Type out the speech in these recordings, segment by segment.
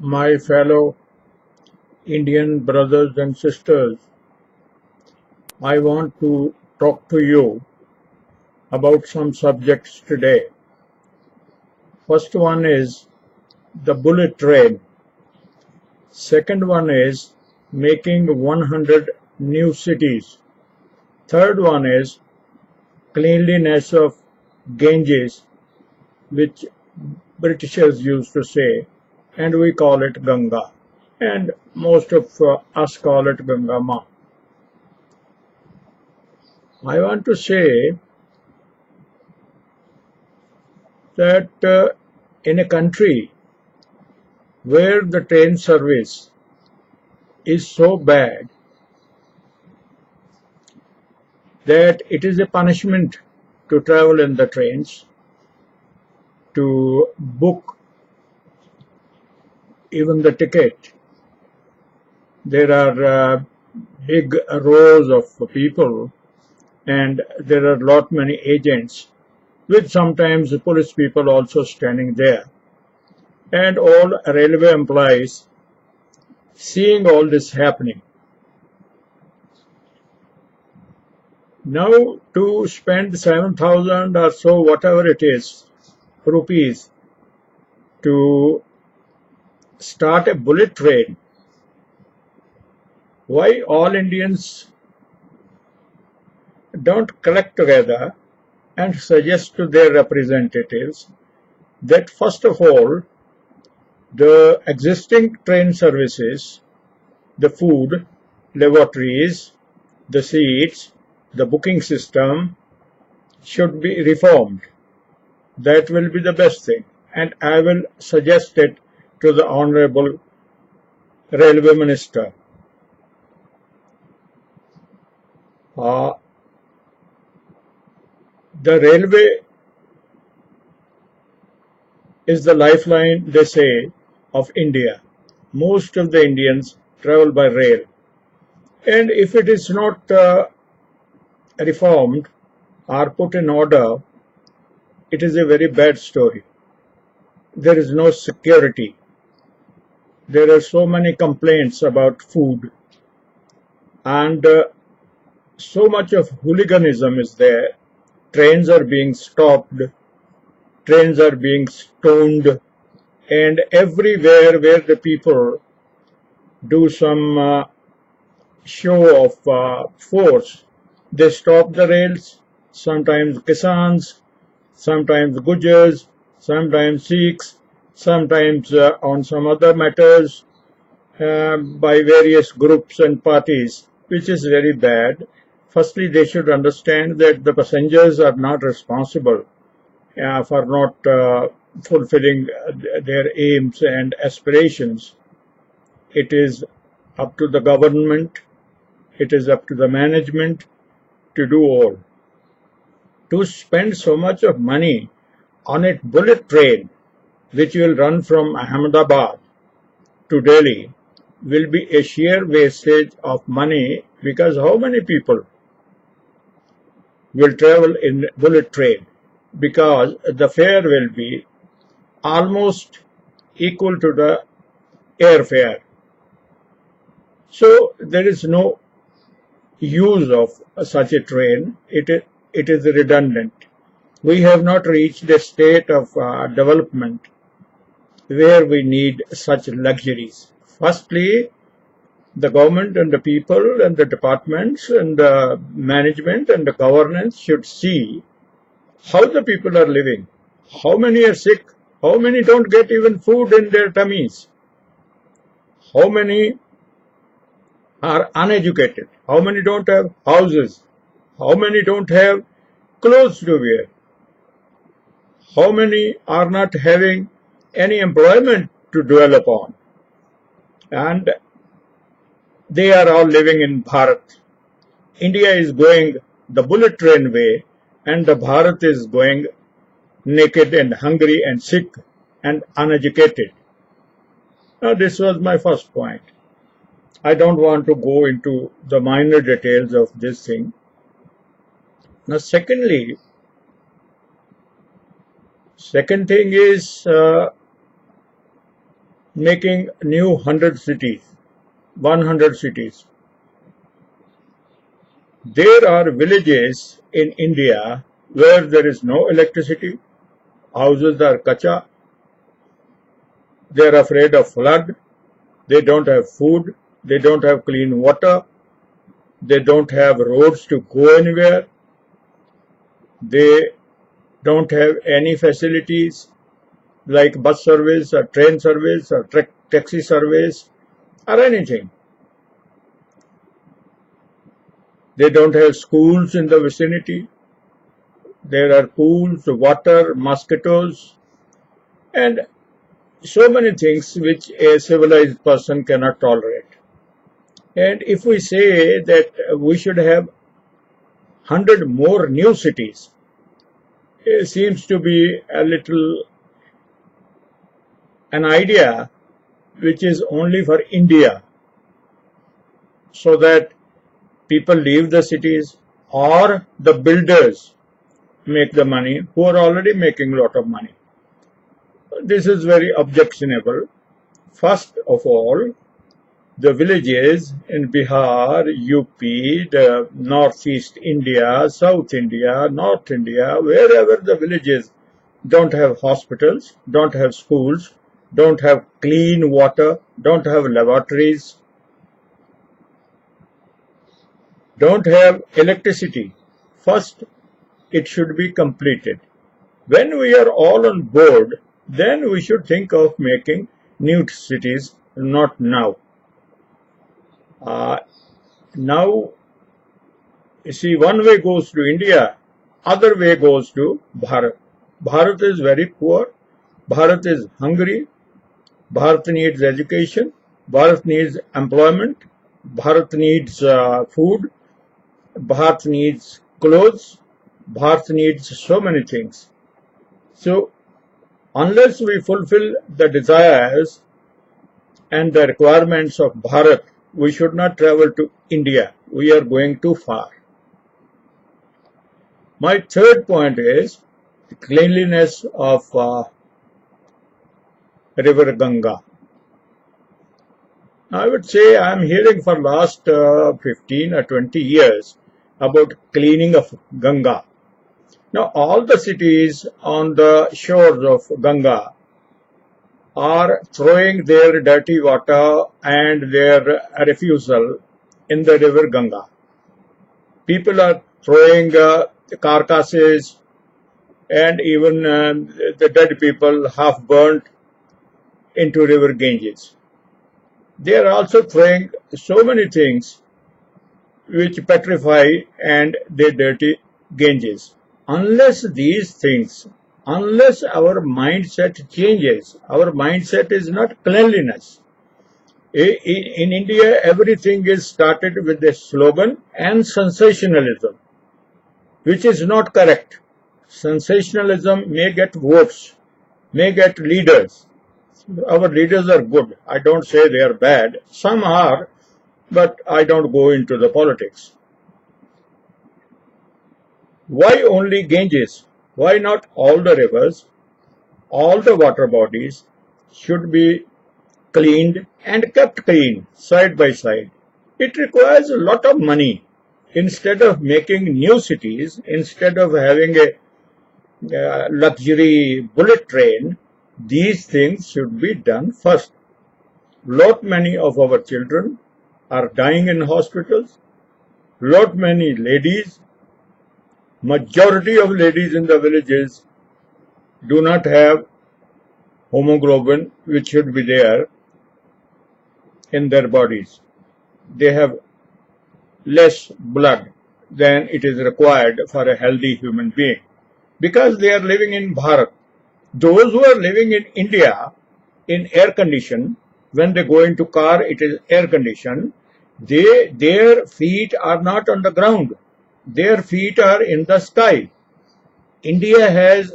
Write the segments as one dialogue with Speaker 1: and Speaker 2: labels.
Speaker 1: My fellow Indian brothers and sisters, I want to talk to you about some subjects today. First one is the bullet train. Second one is making 100 new cities. Third one is cleanliness of Ganges, which Britishers used to say, and we call it Ganga. And most of us call it Ganga Ma. I want to say that in a country where the train service is so bad that it is a punishment to travel in the trains, to book even the ticket. There are big rows of people, and there are lot many agents, with sometimes the police people also standing there. And all railway employees seeing all this happening. Now to spend 7,000 or so, whatever it is, rupees to start a bullet train, why all Indians don't collect together and suggest to their representatives that first of all, the existing train services, the food, laboratories, the seats, the booking system should be reformed. That will be the best thing. And I will suggest it to the Honorable Railway Minister. The railway is the lifeline, they say, of India. Most of the Indians travel by rail. And if it is not reformed or put in order, it is a very bad story. There is no security. There are so many complaints about food, and so much of hooliganism is there. Trains are being stopped, trains are being stoned, and everywhere where the people do some show of force, they stop the rails. Sometimes Kisans, sometimes Gujars, sometimes Sikhs, sometimes on some other matters by various groups and parties, which is very bad. Firstly, they should understand that the passengers are not responsible for not fulfilling their aims and aspirations. It is up to the government, it is up to the management to do all. To spend so much of money on a bullet train which will run from Ahmedabad to Delhi will be a sheer wastage of money, because how many people will travel in bullet train? Because the fare will be almost equal to the airfare. So there is no use of such a train. It is redundant. We have not reached a state of development where we need such luxuries. Firstly, the government and the people and the departments and the management and the governance should see how the people are living. How many are sick? How many don't get even food in their tummies? How many are uneducated? How many don't have houses? How many don't have clothes to wear? How many are not having any employment to dwell upon? And they are all living in Bharat. India is going the bullet train way, and the Bharat is going naked and hungry and sick and uneducated. Now, this was my first point. I don't want to go into the minor details of this thing. Now, second thing is making new 100 cities, 100 cities. There are villages in India where there is no electricity, houses are kacha, they are afraid of flood, they don't have food, they don't have clean water, they don't have roads to go anywhere, they don't have any facilities like bus service or train service or taxi service or anything. They don't have schools in the vicinity. There are pools, water, mosquitoes, and so many things which a civilized person cannot tolerate. And if we say that we should have 100 more new cities, it seems to be a little an idea which is only for India, so that people leave the cities or the builders make the money who are already making a lot of money. This is very objectionable. First of all, the villages in Bihar, UP, the northeast India, South India, North India, wherever the villages don't have hospitals, don't have schools, don't have clean water, don't have laboratories, don't have electricity. First, it should be completed. When we are all on board, then we should think of making new cities, not now. Now, you see, one way goes to India, other way goes to Bharat. Bharat is very poor, Bharat is hungry, Bharat needs education, Bharat needs employment, Bharat needs food, Bharat needs clothes, Bharat needs so many things. So, unless we fulfill the desires and the requirements of Bharat, we should not travel to India. We are going too far. My third point is the cleanliness of river Ganga. I would say I am hearing for last 15 or 20 years about cleaning of Ganga. Now all the cities on the shores of Ganga are throwing their dirty water and their refusal in the river Ganga. People are throwing carcasses and even the dead people half burnt into river Ganges. They are also throwing so many things which petrify and they dirty Ganges. Unless these things, unless our mindset changes, our mindset is not cleanliness. In India, everything is started with a slogan and sensationalism, which is not correct. Sensationalism may get votes, may get leaders. Our leaders are good. I don't say they are bad. Some are, but I don't go into the politics. Why only Ganges? Why not all the rivers, all the water bodies should be cleaned and kept clean side by side? It requires a lot of money. Instead of making new cities, instead of having a luxury bullet train, these things should be done first. Lot many of our children are dying in hospitals. Lot many ladies, majority of ladies in the villages do not have hemoglobin which should be there in their bodies. They have less blood than it is required for a healthy human being because they are living in Bharat. Those who are living in India in air condition, when they go into car it is air conditioned, their feet are not on the ground. Their feet are in the sky. India has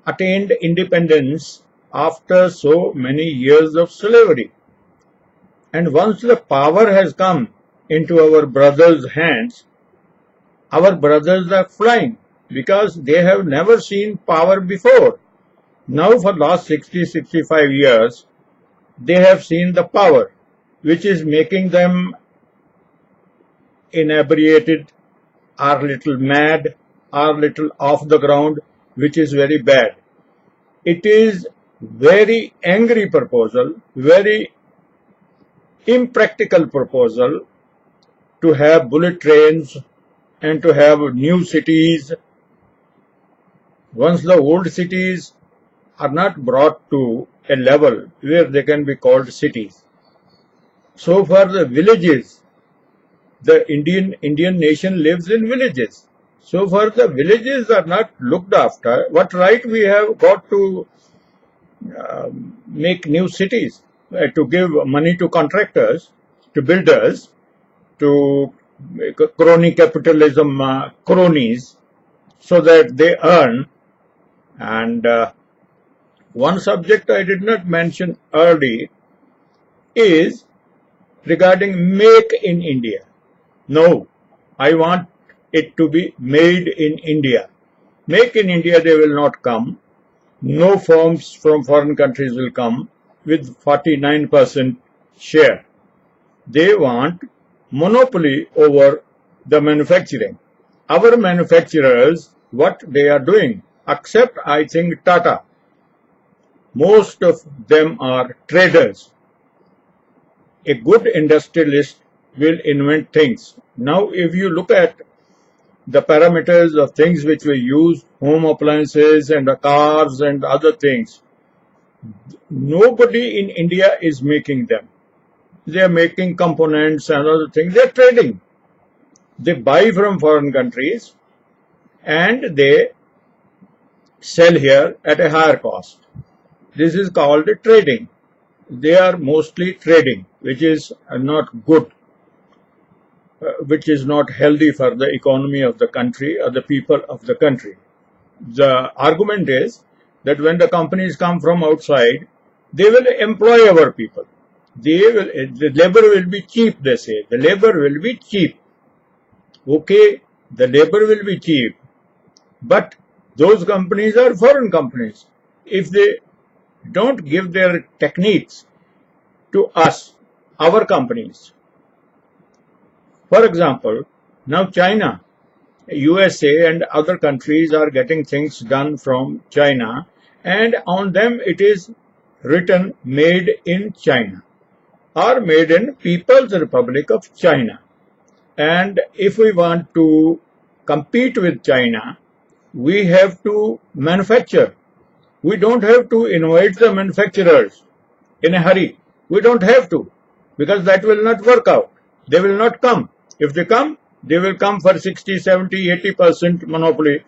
Speaker 1: attained independence after so many years of slavery. And once the power has come into our brothers' hands, our brothers are flying because they have never seen power before. Now for last 60-65 years, they have seen the power which is making them inebriated, are little mad, are little off the ground, which is very bad. It is very angry proposal, very impractical proposal to have bullet trains and to have new cities. Once the old cities are not brought to a level where they can be called cities. So for the villages, the Indian nation lives in villages. So far the villages are not looked after. What right we have got to make new cities, to give money to contractors, to builders, to crony capitalism cronies, so that they earn. And one subject I did not mention early is regarding Make in India. No, I want it to be made in India. Make in India, they will not come. No firms from foreign countries will come with 49% share. They want monopoly over the manufacturing. Our manufacturers, what they are doing, except I think Tata, most of them are traders. A good industrialist will invent things. Now, if you look at the parameters of things which we use, home appliances and cars and other things, nobody in India is making them. They are making components and other things. They are trading. They buy from foreign countries and they sell here at a higher cost. This is called trading. They are mostly trading, which is not good, which is not healthy for the economy of the country or the people of the country. The argument is that when the companies come from outside, they will employ our people. The labor will be cheap, they say. The labor will be cheap. Okay, the labor will be cheap, but those companies are foreign companies. If they don't give their techniques to us, our companies. For example, now China, USA and other countries are getting things done from China, and on them it is written made in China or made in People's Republic of China. And if we want to compete with China, we have to manufacture. We don't have to invite the manufacturers in a hurry. We don't have to, because that will not work out. They will not come. If they come, they will come for 60, 70, 80% monopoly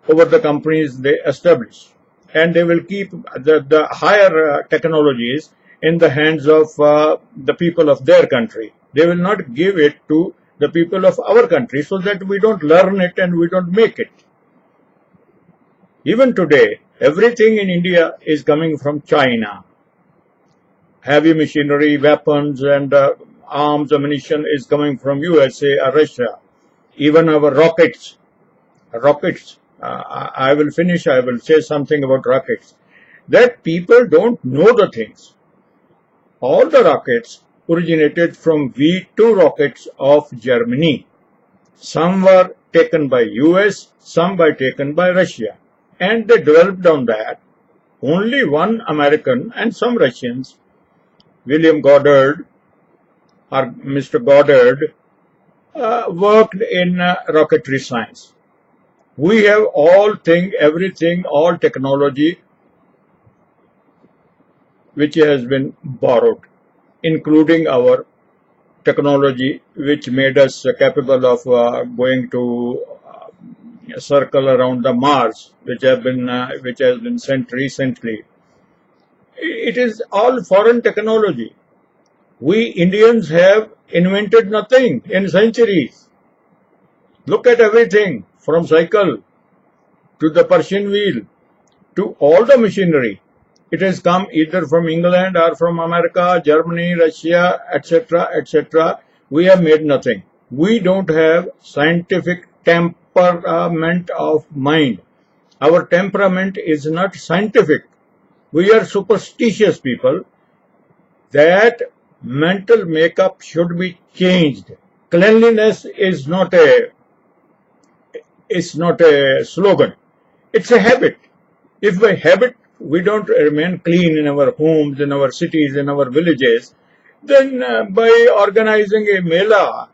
Speaker 1: over the companies they establish. And they will keep the higher technologies in the hands of the people of their country. They will not give it to the people of our country, so that we don't learn it and we don't make it. Even today, everything in India is coming from China. Heavy machinery, weapons and arms, ammunition is coming from USA or Russia. Even our rockets, I will finish, I will say something about rockets. That people don't know the things. All the rockets originated from V2 rockets of Germany. Some were taken by US, some were taken by Russia. And they developed on that. Only one American and some Russians, William Goddard or Mr. Goddard, worked in rocketry science. We have all thing, everything, all technology which has been borrowed, including our technology which made us capable of going to circle around the Mars, which has been sent recently. It is all foreign technology. We Indians have invented nothing in centuries. Look at everything, from cycle to the Persian wheel to all the machinery. It has come either from England or from America, Germany, Russia, etc., etc. We have made nothing. We don't have scientific temperament of mind. Our temperament is not scientific. We are superstitious people. that mental makeup should be changed. Cleanliness is not a slogan. It's a habit. If by habit we don't remain clean in our homes, in our cities, in our villages, then by organizing a mela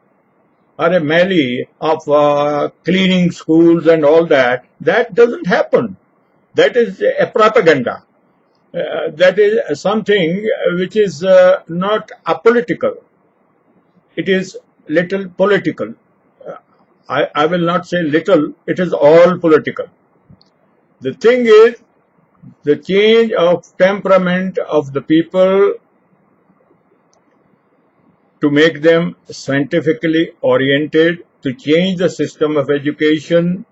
Speaker 1: or a melee of cleaning schools and all that, that doesn't happen. That is a propaganda. That is something which is not apolitical. It is little political. I will not say little, it is all political. The thing is, the change of temperament of the people to make them scientifically oriented, to change the system of education,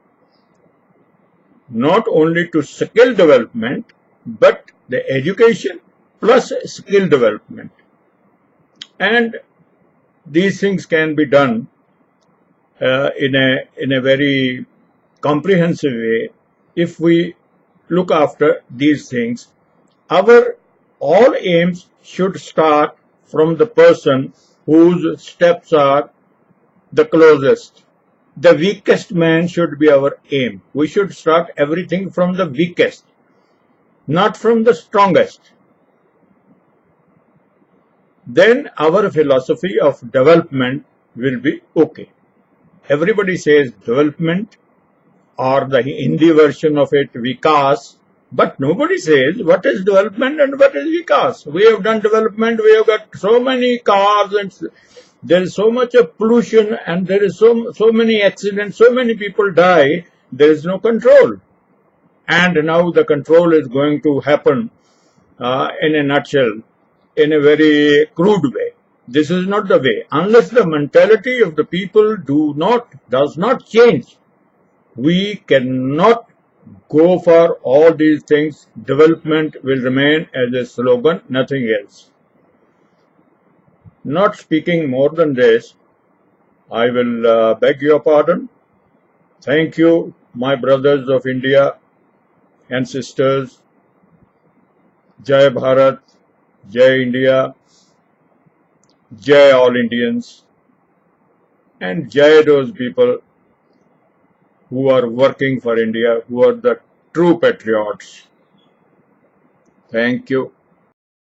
Speaker 1: not only to skill development, but the education plus skill development. And these things can be done in a very comprehensive way if we look after these things. Our all aims should start from the person whose steps are the closest. The weakest man should be our aim. We should start everything from the weakest, not from the strongest. Then our philosophy of development will be okay. Everybody says development, or the Hindi version of it, Vikas, but nobody says what is development and what is Vikas. We have done development, we have got so many cars, and there is so much of pollution, and there is so many accidents, so many people die, there is no control. And now the control is going to happen in a nutshell, in a very crude way. This is not the way. Unless the mentality of the people does not change, we cannot go for all these things. Development will remain as a slogan, nothing else. Not speaking more than this, I will beg your pardon. Thank you, my brothers of India and sisters. Jai Bharat, Jai India, Jai all Indians, and Jai those people who are working for India, who are the true patriots. Thank you.